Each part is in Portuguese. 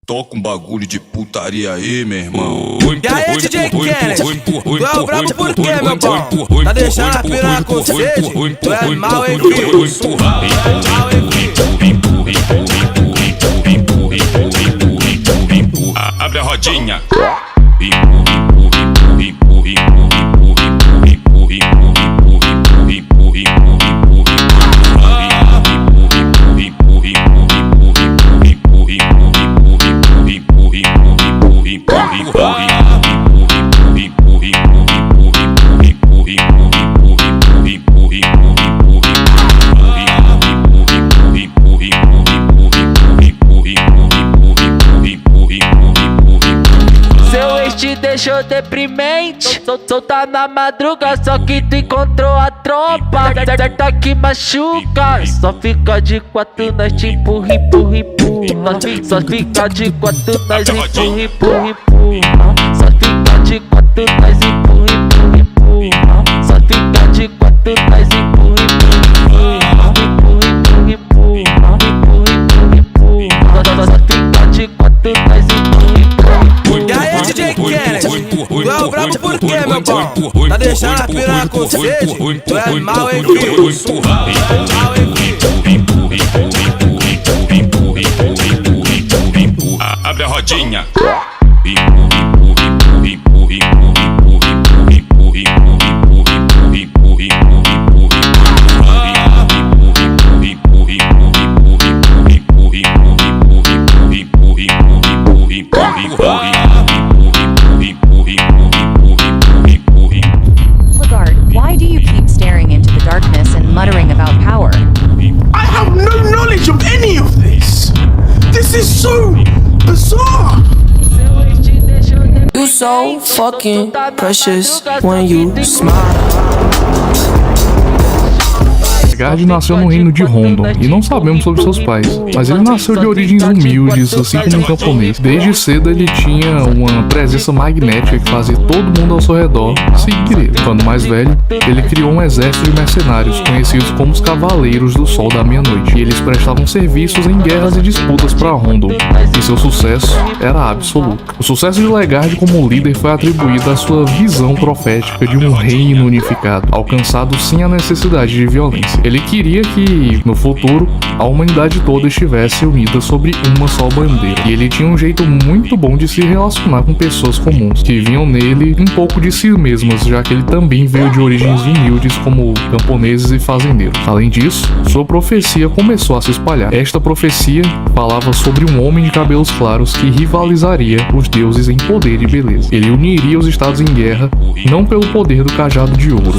Toca um bagulho de putaria aí, meu irmão. E aí, DJ Kennedy, tu é o brabo por quê, meu pau? Tá deixando a piranha com sede? Tu é mal, hein, filho? Mal, hein, filho? Abre a rodinha. Te deixou deprimente, solta na madruga, só que tu encontrou a tropa. Certa que machuca, só fica de quatro, nós te empurra, empurra, empurra. Só fica de quatro, nós empurra, empurra, empurra. Só fica de quatro, nós empurra, empurra, empurra. Só fica de quatro, nós empurra, empurra, empurra, empurra, empurra, empurra. Só fica de quatro, nós empurra, empurra. E aí, DJ Kennedy, tu é o brabo por quê, meu pau? Tá deixando a piranha com sede? Tu é mal, hein, filho? Mal, hein, filho? Abre a rodinha. Why do you keep staring into the darkness and muttering about power? I have no knowledge of any of this. This is so bizarre. You so fucking precious when you smile. Legard nasceu no reino de Rondon e não sabemos sobre seus pais, mas ele nasceu de origens humildes, assim como um camponês. Desde cedo ele tinha uma presença magnética que fazia todo mundo ao seu redor seguir ele. Quando mais velho, ele criou um exército de mercenários, conhecidos como os Cavaleiros do Sol da Meia-Noite, e eles prestavam serviços em guerras e disputas para Rondon, e seu sucesso era absoluto. O sucesso de Legard como líder foi atribuído à sua visão profética de um reino unificado, alcançado sem a necessidade de violência. Ele queria que, no futuro, a humanidade toda estivesse unida sobre uma só bandeira. E ele tinha um jeito muito bom de se relacionar com pessoas comuns, que viam nele um pouco de si mesmas, já que ele também veio de origens humildes como camponeses e fazendeiros. Além disso, sua profecia começou a se espalhar. Esta profecia falava sobre um homem de cabelos claros que rivalizaria os deuses em poder e beleza. Ele uniria os estados em guerra, não pelo poder do cajado de ouro,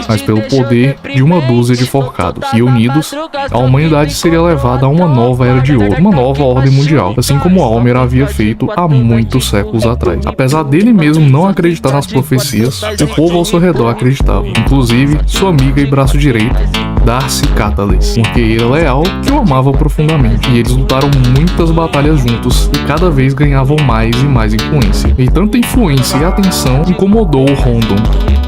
mas pelo poder de uma dúzia de forcados. E unidos, a humanidade seria levada a uma nova era de ouro, uma nova ordem mundial, assim como Almer havia feito há muitos séculos atrás. Apesar dele mesmo não acreditar nas profecias, o povo ao seu redor acreditava, inclusive sua amiga e braço direito, Darcy Catalys, porque ele é leal e o amava profundamente, e eles lutaram muitas batalhas juntos e cada vez ganhavam mais e mais influência. E tanta influência e atenção incomodou o Rondon.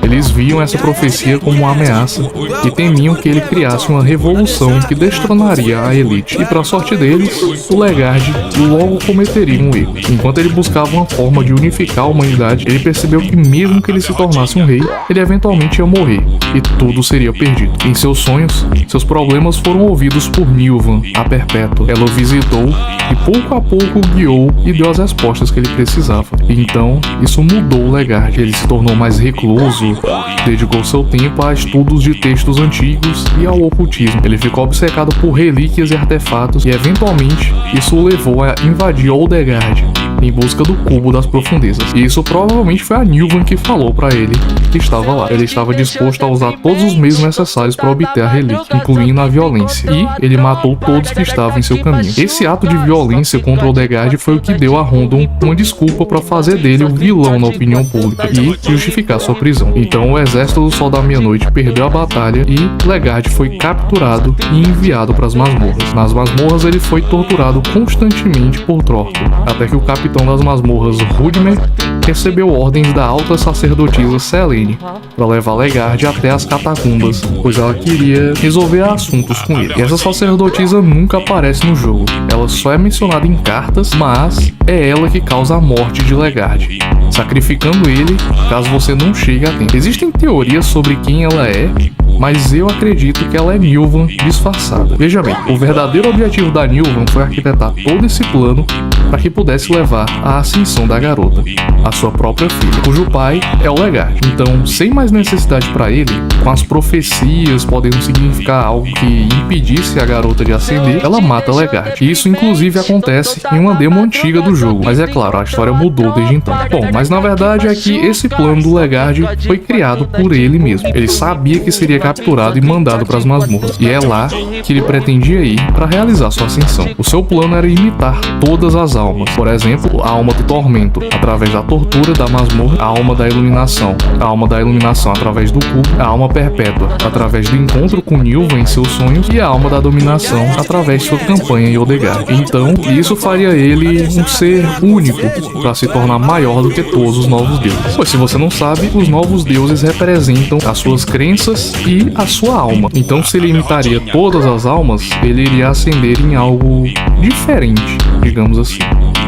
Eles viam essa profecia como uma ameaça e temiam que ele criasse uma revolução que destronaria a elite. E para sorte deles, o Legard logo cometeria um erro. Enquanto ele buscava uma forma de unificar a humanidade, ele percebeu que mesmo que ele se tornasse um rei, ele eventualmente ia morrer e tudo seria perdido. Em seus sonhos, seus problemas foram ouvidos por Nilvan, a Perpétua. Ela o visitou e pouco a pouco o guiou e deu as respostas que ele precisava. E então, isso mudou o Legard. Ele se tornou mais recluso, dedicou seu tempo a estudos de textos antigos e ao ocultismo. Ele ficou obcecado por relíquias e artefatos e eventualmente isso o levou a invadir Oldegard em busca do Cubo das Profundezas. E isso provavelmente foi a Nilvan que falou para ele que estava lá. Ele estava disposto a usar todos os meios necessários para obter a relíquia, incluindo a violência. E ele matou todos que estavam em seu caminho. Esse ato de violência contra Oldegard foi o que deu a Rondon uma desculpa para fazer dele o vilão na opinião pública e justificar sua prisão. Então o exército do Sol da Meia-Noite perdeu a batalha e Legard foi capturado e enviado para as masmorras. Nas masmorras ele foi torturado constantemente por Thorkel, até que o capitão capitão das masmorras Rudmer recebeu ordens da alta sacerdotisa Selene para levar Legarde até as catacumbas, pois ela queria resolver assuntos com ele. E essa sacerdotisa nunca aparece no jogo, ela só é mencionada em cartas, mas é ela que causa a morte de Legarde, sacrificando ele caso você não chegue a tempo. Existem teorias sobre quem ela é, mas eu acredito que ela é Nilvan disfarçada. Veja bem, o verdadeiro objetivo da Nilvan foi arquitetar todo esse plano para que pudesse levar à ascensão da garota, a sua própria filha, cujo pai é o Legarde. Então, sem mais necessidade para ele, com as profecias podendo significar algo que impedisse a garota de ascender, ela mata Legarde. E isso inclusive acontece em uma demo antiga do jogo, mas é claro, a história mudou desde então. Bom, mas na verdade é que esse plano do Legarde foi criado por ele mesmo. Ele sabia que seria capturado e mandado para as masmorras, e é lá que ele pretendia ir para realizar sua ascensão. O seu plano era imitar todas as almas, por exemplo, a alma do tormento através da tortura da masmorra, a alma da iluminação através do cubo, a alma perpétua através do encontro com Nilvan em seus sonhos e a alma da dominação através de sua campanha em Odegaard. Então, isso faria ele um ser único para se tornar maior do que todos os novos deuses. Pois se você não sabe, os novos deuses representam as suas crenças e a sua alma. Então, se ele imitaria todas as almas, ele iria ascender em algo diferente, digamos assim,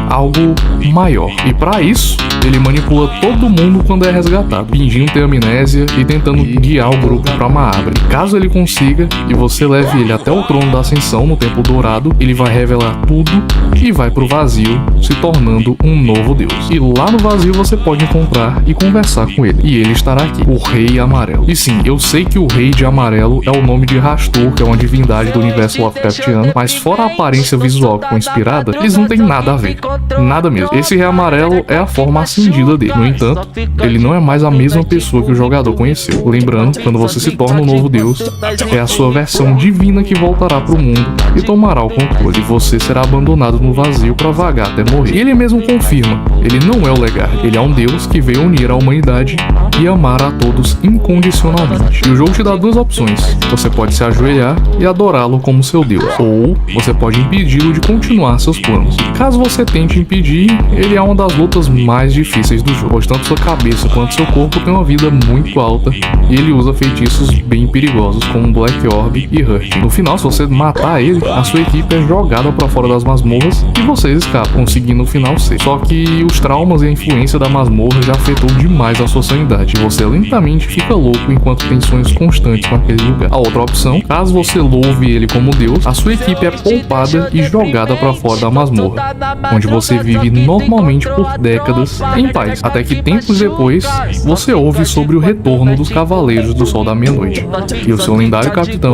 algo maior. E para isso, ele manipula todo mundo quando é resgatado, fingindo ter amnésia e tentando guiar o grupo para Ma'abre. E caso ele consiga e você leve ele até o trono da ascensão no Templo Dourado, ele vai revelar tudo e vai pro vazio, se tornando um novo deus. E lá no vazio você pode encontrar e conversar com ele. E ele estará aqui, o Rei Amarelo. E sim, eu sei que o Rei de Amarelo é o nome de Rastur, que é uma divindade do universo Lovecraftiano, mas fora a aparência visual que foi inspirada, eles não têm nada a ver. Nada mesmo. Esse Rei Amarelo é a forma acendida dele. No entanto, ele não é mais a mesma pessoa que o jogador conheceu. Lembrando, quando você se torna um novo deus, é a sua versão divina que voltará pro mundo e tomará o controle. E você será abandonado no vazio para vagar até morrer. E ele mesmo confirma, ele não é o Legarde. Ele é um deus que veio unir a humanidade e amar a todos incondicionalmente. E o jogo te dá duas opções. Você pode se ajoelhar e adorá-lo como seu deus, ou você pode impedi-lo de continuar seus planos. E caso você tente impedir, ele é uma das lutas mais difíceis do jogo, pois tanto sua cabeça quanto seu corpo tem uma vida muito alta e ele usa feitiços bem perigosos como Black Orb e Hurt. No final, se você matar ele, a sua equipe é jogada para fora das masmorras e vocês escapam, conseguindo no final ser. Só que os traumas e a influência da masmorra já afetou demais a sua sanidade e você lentamente fica louco enquanto tem sonhos constantes com aquele lugar. A outra opção, caso você louve ele como deus, a sua equipe é poupada e jogada para fora da masmorra, onde você vive normalmente por décadas em paz, até que tempos depois você ouve sobre o retorno dos Cavaleiros do Sol da Meia-Noite e o seu lendário capitão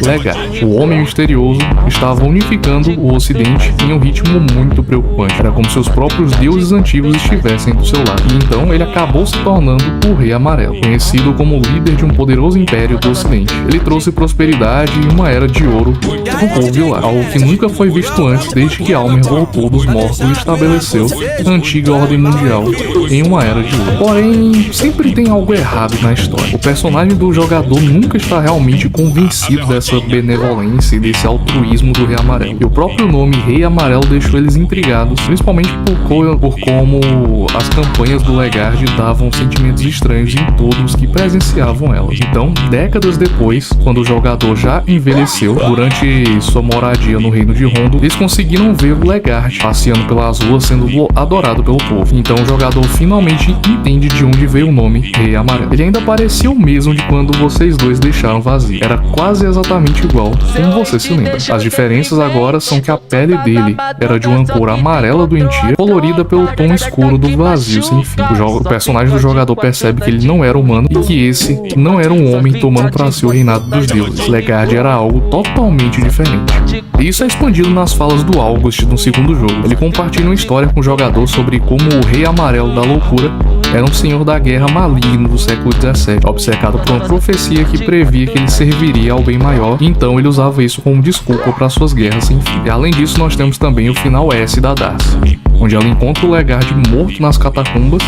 Legarde. O homem misterioso estava unificando o ocidente em um ritmo muito preocupante. Era como se os próprios deuses antigos estivessem do seu lado. E então ele acabou se tornando o Rei Amarelo, conhecido como líder de um poderoso império do ocidente. Ele trouxe prosperidade e uma era de ouro ao povo de lá, algo que nunca foi visto antes desde que Almer voltou dos mortos e estabeleceu a antiga ordem mundial em uma era de ouro. Porém, sempre tem algo errado na história. O personagem do jogador nunca está realmente convencido dessa benevolência e desse altruísmo do Rei Amarelo. E o próprio nome Rei Amarelo deixou eles intrigados, principalmente por como as campanhas do Legarde davam sentimentos estranhos em todos que presenciavam elas. Então, décadas depois, quando o jogador já envelheceu, durante sua moradia no Reino de Rondo, eles conseguiram ver o Legarde passeando pelas ruas sendo adorado pelo povo. Então o jogador finalmente entende de onde veio o nome Rei Amarelo. Ele ainda parecia o mesmo de quando vocês dois deixaram vazio. Era quase exatamente igual, como você se lembra. As diferenças agora são que a pele dele era de uma cor amarela doentia, colorida pelo tom escuro do vazio sem fim. O personagem do jogador percebe que ele não era humano e que esse não era um homem tomando para si o reinado dos deuses. Legarde era algo totalmente diferente. E isso é expandido nas falas do August no segundo jogo. Ele compartilha uma história com o jogador sobre como o Rei Amarelo da Loucura era um senhor da guerra maligno do século XVII, obcecado por uma profecia que previa que ele serviria ao bem maior, e então ele usava isso como desculpa para suas guerras sem fim. E além disso, nós temos também o final S da Darcy. onde ela encontra o Legard morto nas catacumbas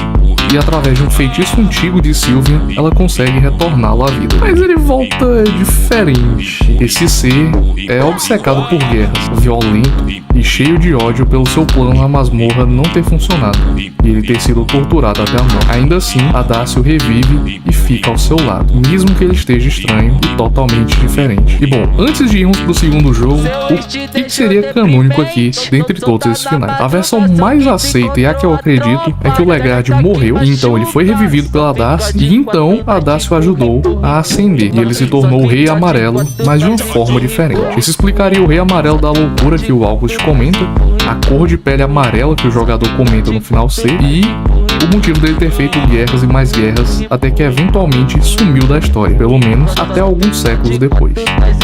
e através de um feitiço antigo de Sylvian, ela consegue retorná-lo à vida. Mas ele volta diferente. Esse ser é obcecado por guerras, violento e cheio de ódio pelo seu plano na masmorra não ter funcionado e ele ter sido torturado até a morte. Ainda assim, Adácio revive e fica ao seu lado, mesmo que ele esteja estranho e totalmente diferente. E bom, antes de irmos pro segundo jogo, o que seria canônico aqui dentre todos esses finais? A versão mais aceita e a que eu acredito é que o Legard morreu, e então ele foi revivido pela Darcy, e então Adácio ajudou a ascender, e ele se tornou o Rei Amarelo, mas de uma forma diferente. Isso explicaria o Rei Amarelo da loucura que o August comenta, a cor de pele amarela que o jogador comenta no final C, e o motivo dele ter feito guerras e mais guerras até que eventualmente sumiu da história, pelo menos até alguns séculos depois.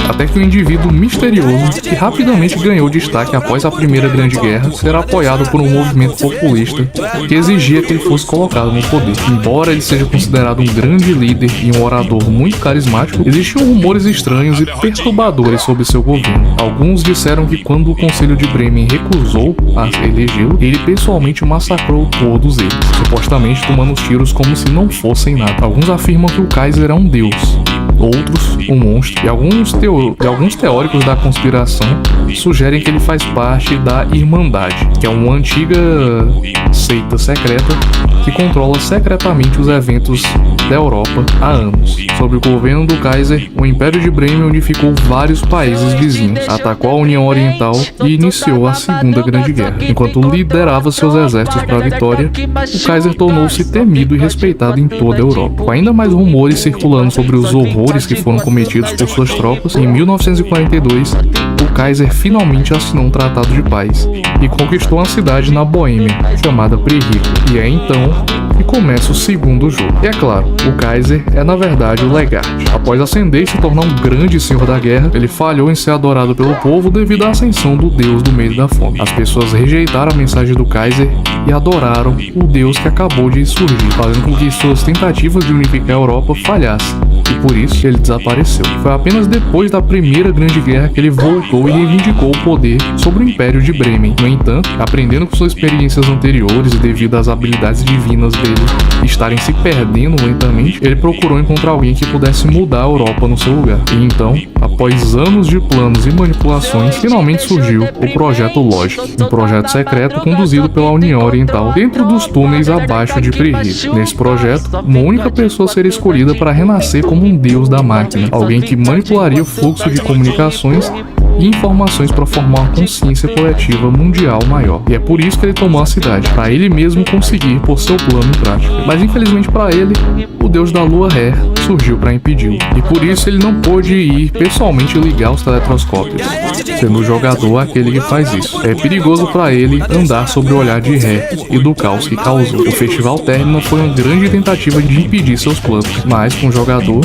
Até que um indivíduo misterioso que rapidamente ganhou destaque após a Primeira Grande Guerra será apoiado por um movimento populista que exigia que ele fosse colocado no poder. Embora ele seja considerado um grande líder e um orador muito carismático, existiam rumores estranhos e perturbadores sobre seu governo. Alguns disseram que quando o Conselho de Bremen recusou a elegê-lo, ele pessoalmente massacrou todos eles, supostamente tomando os tiros como se não fossem nada. Alguns afirmam que o Kaiser é um deus, outros um monstro, e alguns teóricos da conspiração sugerem que ele faz parte da Irmandade, que é uma antiga seita secreta que controla secretamente os eventos da Europa há anos. Sob o governo do Kaiser, o Império de Bremen unificou vários países vizinhos, atacou a União Oriental e iniciou a Segunda Grande Guerra. Enquanto liderava seus exércitos para a vitória, o Kaiser tornou-se temido e respeitado em toda a Europa. Com ainda mais rumores circulando sobre os horrores que foram cometidos por suas tropas, em 1942, o Kaiser finalmente assinou um tratado de paz e conquistou uma cidade na Boêmia, chamada Prihik. E é então que começa o segundo jogo. E é claro, o Kaiser é na verdade o Legard. Após ascender e se tornar um grande senhor da guerra, ele falhou em ser adorado pelo povo devido à ascensão do deus do medo da fome. As pessoas rejeitaram a mensagem do Kaiser e adoraram o deus que acabou de surgir, fazendo com que suas tentativas de unificar a Europa falhassem. E por isso ele desapareceu. Foi apenas depois da Primeira Grande Guerra que ele voltou e reivindicou o poder sobre o Império de Bremen. No entanto, aprendendo com suas experiências anteriores e devido às habilidades divinas dele estarem se perdendo lentamente, ele procurou encontrar alguém que pudesse mudar a Europa no seu lugar. E então, após anos de planos e manipulações, finalmente surgiu o Projeto Logic, um projeto secreto conduzido pela União Oriental dentro dos túneis abaixo de Prihik. Nesse projeto, uma única pessoa seria escolhida para renascer como um deus da máquina, alguém que manipularia o fluxo de comunicações e informações para formar uma consciência coletiva mundial maior. E é por isso que ele tomou a cidade, para ele mesmo conseguir pôr seu plano em prática. Mas infelizmente para ele, o deus da lua Her surgiu para impedi-lo. E por isso ele não pôde ir pessoalmente ligar os teletroscópios, sendo o jogador aquele que faz isso. É perigoso para ele andar sobre o olhar de Her e do caos que causou. O Festival Termina foi uma grande tentativa de impedir seus planos, mas com o jogador,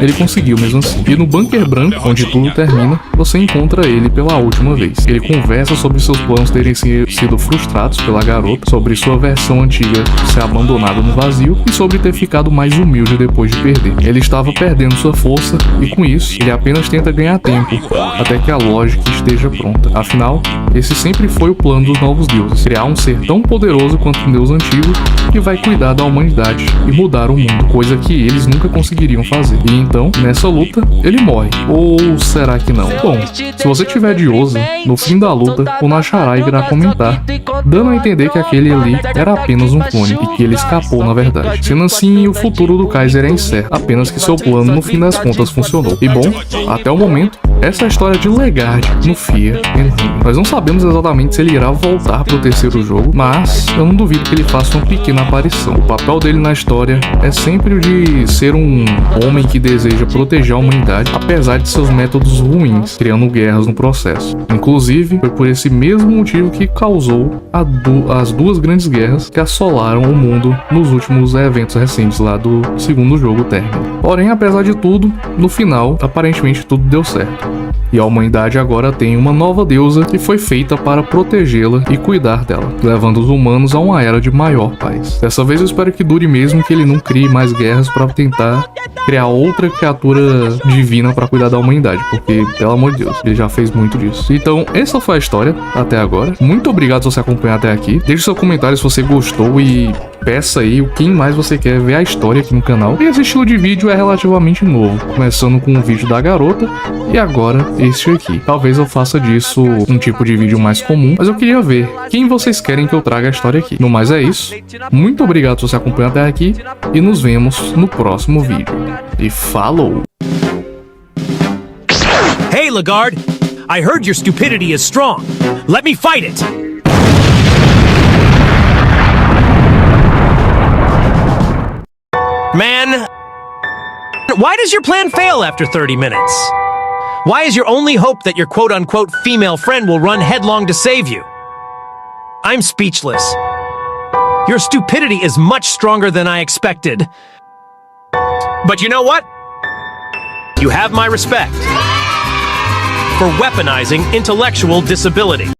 ele conseguiu mesmo assim. E no Bunker Branco, onde tudo termina, você encontra ele pela última vez. Ele conversa sobre seus planos terem sido frustrados pela garota, sobre sua versão antiga ser abandonada no vazio e sobre ter ficado mais humilde depois de perder. Ele estava perdendo sua força e com isso, ele apenas tenta ganhar tempo até que a lógica esteja pronta. Afinal, esse sempre foi o plano dos novos deuses, criar um ser tão poderoso quanto um deus antigo que vai cuidar da humanidade e mudar o mundo, coisa que eles nunca conseguiriam fazer. E então, nessa luta, ele morre. Ou será que não? Bom, se você tiver de ousa, no fim da luta, o Nasharai irá comentar, dando a entender que aquele ali era apenas um clone e que ele escapou na verdade. Sendo assim, o futuro do Kaiser é incerto, apenas que seu plano no fim das contas funcionou. E bom, até o momento, essa é a história de Legard no Fear and Hunger. Nós não sabemos exatamente se ele irá voltar para o terceiro jogo, mas eu não duvido que ele faça uma pequena aparição. O papel dele na história é sempre o de ser um homem que deseja proteger a humanidade, apesar de seus métodos ruins, criando guerras no processo. Inclusive, foi por esse mesmo motivo que causou as duas grandes guerras que assolaram o mundo nos últimos eventos recentes lá do segundo jogo Termina. Porém, apesar de tudo, no final, aparentemente tudo deu certo. E a humanidade agora tem uma nova deusa que foi feita para protegê-la e cuidar dela, levando os humanos a uma era de maior paz. Dessa vez eu espero que dure mesmo, que ele não crie mais guerras para tentar criar outra criatura divina para cuidar da humanidade, porque, pelo amor de Deus, ele já fez muito disso. Então, essa foi a história até agora. Muito obrigado se você acompanhar até aqui. Deixe seu comentário se você gostou e peça aí o quem mais você quer ver a história aqui no canal. E esse estilo de vídeo é relativamente novo, começando com o vídeo da garota e agora este aqui. Talvez eu faça disso um tipo de vídeo mais comum, mas eu queria ver quem vocês querem que eu traga a história aqui. No mais é isso. Muito obrigado se você acompanhou até aqui e nos vemos no próximo vídeo. E falou! Hey, Lagarde! I heard your stupidity is strong. Let me fight it! Man, why does your plan fail after 30 minutes? Why is your only hope that your quote-unquote female friend will run headlong to save you? I'm speechless. Your stupidity is much stronger than I expected. But you know what? You have my respect for weaponizing intellectual disability.